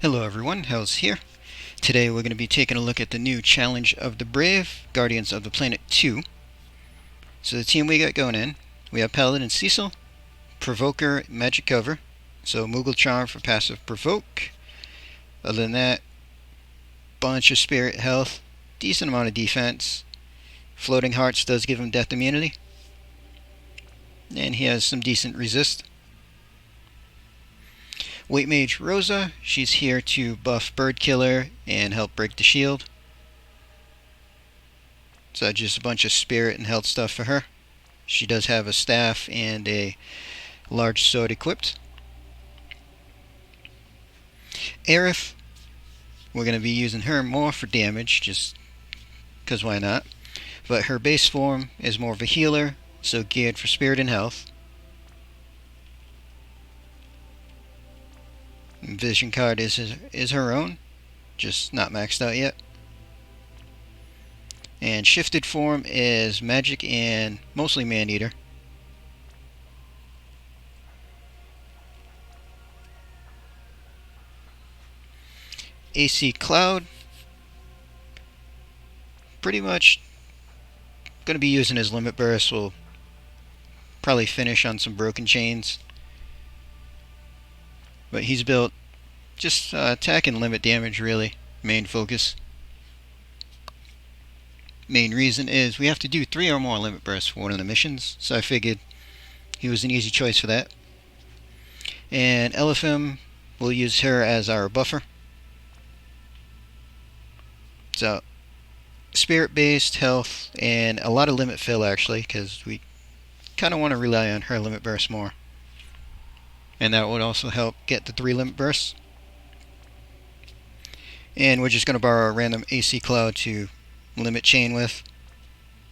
Hello everyone, Hells here. Today we're going to be taking a look at the new Challenge of the Brave, Guardians of the Planet 2. So the team we got going in, we have Paladin Cecil, Provoker Magic Cover, so Moogle Charm for passive Provoke. Other than that, bunch of Spirit Health, decent amount of defense. Floating Hearts does give him Death Immunity. And he has some decent resist. White Mage Rosa, she's here to buff Bird Killer and help break the shield. So just a bunch of spirit and health stuff for her. She does have a staff and a large sword equipped. Aerith, we're going to be using her more for damage, just because why not. But her base form is more of a healer, so geared for spirit and health. Vision card is her own, just not maxed out yet. And shifted form is magic and mostly man-eater. AC Cloud, pretty much going to be using his limit burst. We'll probably finish on some broken chains. But he's built just attack and limit damage, really, main focus. Main reason is we have to do 3 or more limit bursts for one of the missions, so I figured he was an easy choice for that. And Elephim, we'll use her as our buffer. So, spirit-based health and a lot of limit fill actually, because we kind of want to rely on her limit burst more. And that would also help get the 3 limit bursts. And we're just going to borrow a random AC Cloud to limit chain with.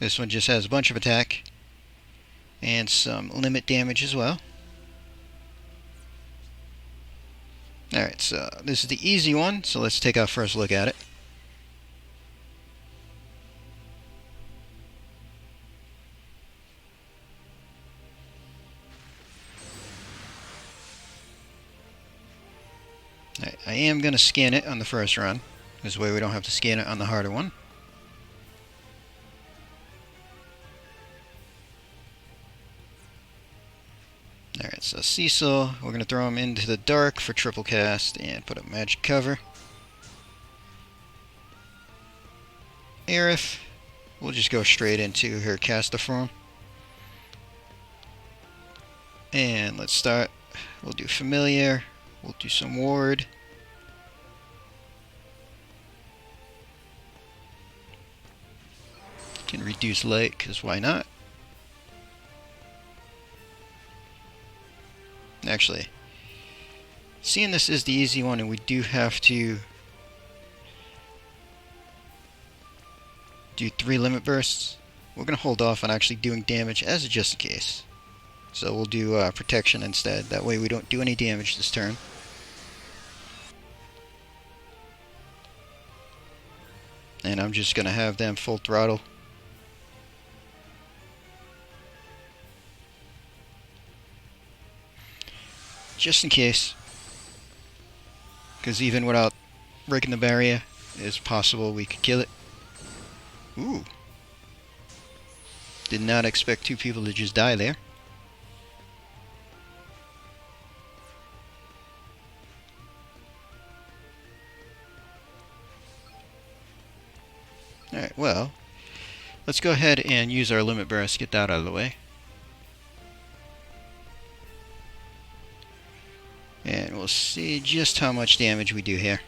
This one just has a bunch of attack and some limit damage as well. Alright, so this is the easy one, so let's take our first look at it. I am going to scan it on the first run. This way we don't have to scan it on the harder one. Alright, so Cecil, we're going to throw him into the dark for triple cast and put a magic cover. Aerith, we'll just go straight into her caster form. And let's start. We'll do familiar. We'll do some ward. Can reduce light, because why not? Actually, seeing this is the easy one and we do have to do 3 limit bursts, we're going to hold off on actually doing damage as a just in case. So we'll do protection instead, that way we don't do any damage this turn. And I'm just going to have them full throttle. Just in case. Because even without breaking the barrier, it's possible we could kill it. Ooh. Did not expect 2 people to just die there. Alright, well, let's go ahead and use our limit burst, get that out of the way. And we'll see just how much damage we do here.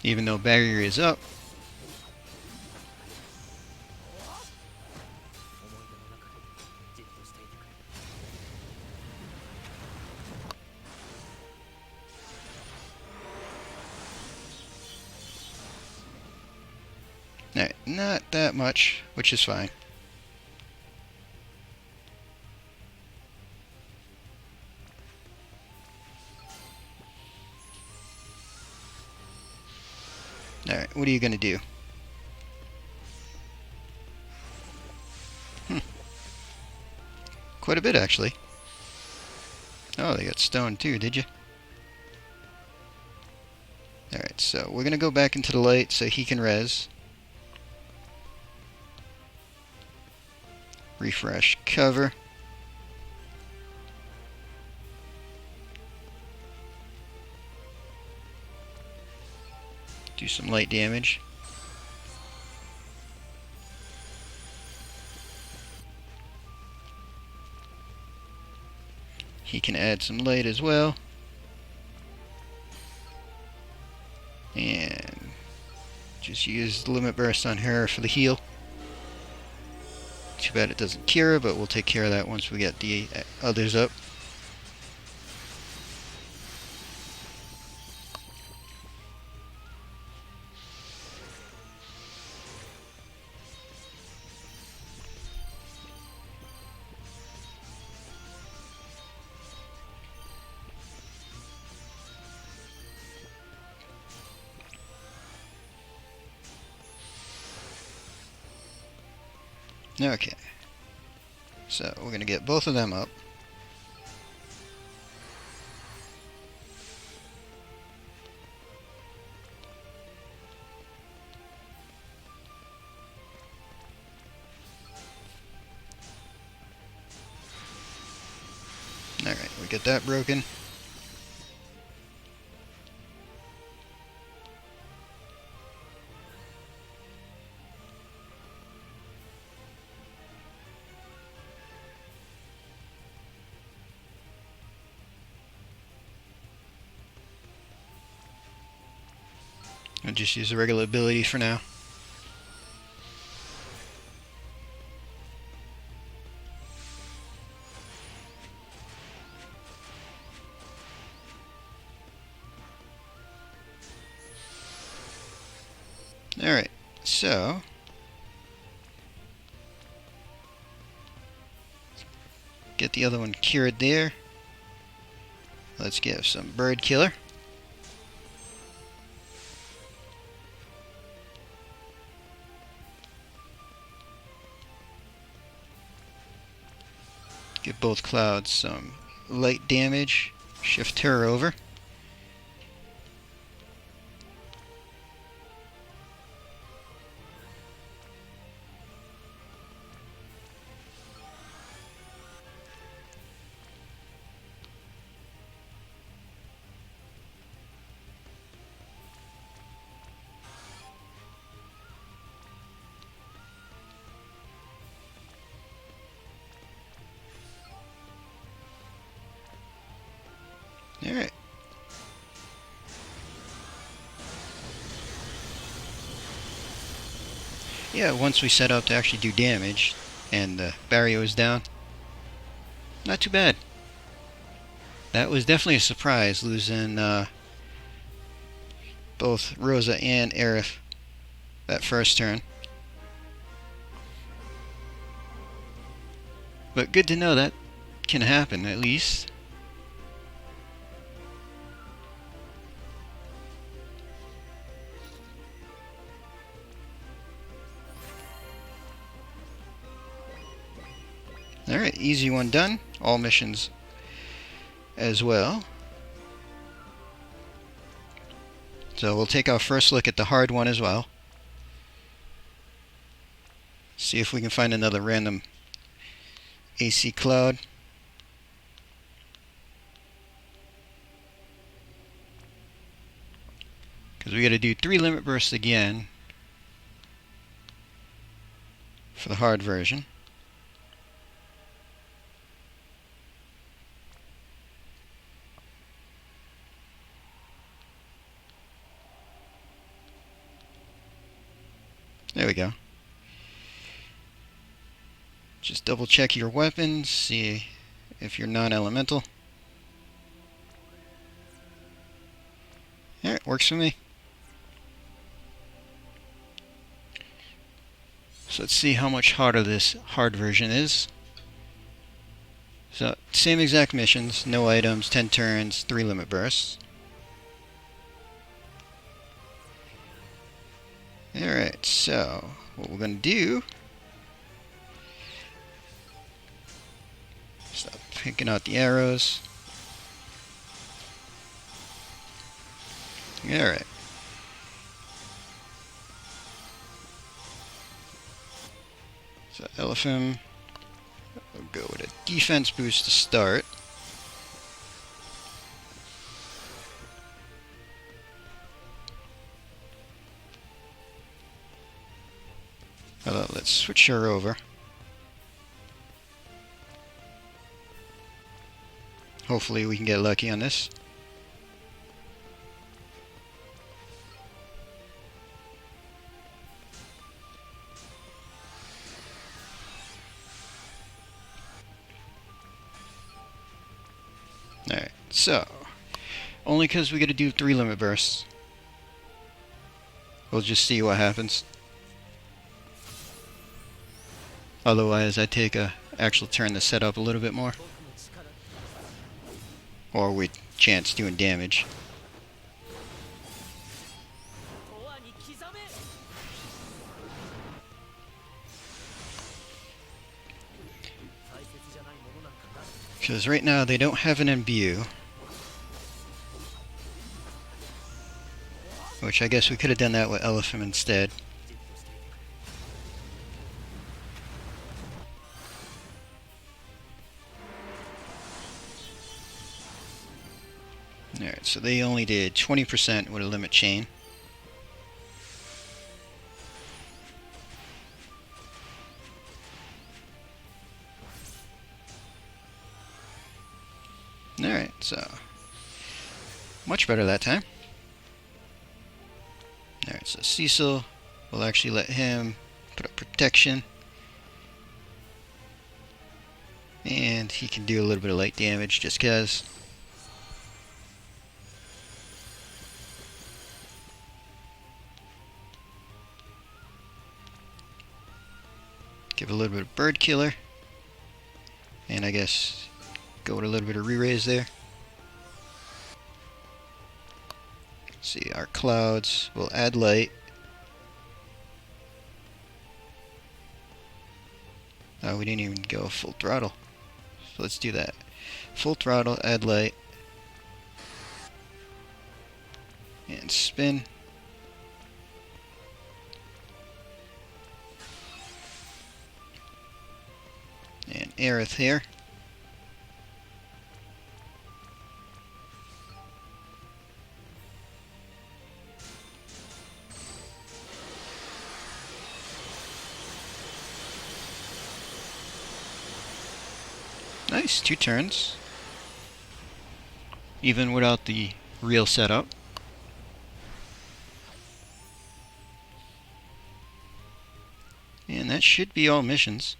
Even though barrier is up. Alright, not that much, which is fine. Alright, what are you going to do? Quite a bit, actually. Oh, they got stone too, did you? Alright, so we're gonna go back into the light so he can res. Refresh cover. Do some light damage. He can add some light as well. And just use the limit burst on her for the heal. Too bad it doesn't cure her, but we'll take care of that once we get the others up. Okay. So we're going to get both of them up. Alright, we get that broken. I'll just use the regular ability for now. Alright, so get the other one cured there. Let's give some bird killer. Give both clouds some light damage. Shift her over. Alright. Yeah, once we set out to actually do damage and the barrier was down, not too bad. That was definitely a surprise, losing both Rosa and Aerith that first turn. But good to know that can happen, at least. Alright, easy one done. All missions as well. So we'll take our first look at the hard one as well. See if we can find another random AC cloud. Because we got to do 3 limit bursts again for the hard version. There we go. Just double check your weapons, see if you're non-elemental. Alright, works for me. So let's see how much harder this hard version is. So, same exact missions, no items, 10 turns, 3 limit bursts. Alright, so what we're going to do, stop picking out the arrows. Alright. So Elephant, we'll go with a defense boost to start. Let's switch her over. Hopefully we can get lucky on this. Alright, so only because we gotta do 3 limit bursts. We'll just see what happens. Otherwise, I take a actual turn to set up a little bit more. Or we chance doing damage. Because right now they don't have an imbue. Which I guess we could have done that with Elephant instead. Alright, so they only did 20% with a limit chain. Alright, so much better that time. Alright, so Cecil, we'll actually let him put up protection. And he can do a little bit of light damage just because. Give a little bit of bird killer. And I guess go with a little bit of re-raise there. See, our clouds will add light. Oh, we didn't even go full throttle. So let's do that. Full throttle, add light. And spin. And Aerith here. Nice, 2 turns. Even without the real setup. And that should be all missions.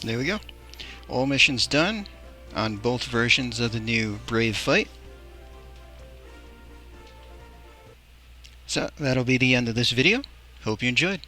There we go. All missions done on both versions of the new Brave fight. So that'll be the end of this video. Hope you enjoyed.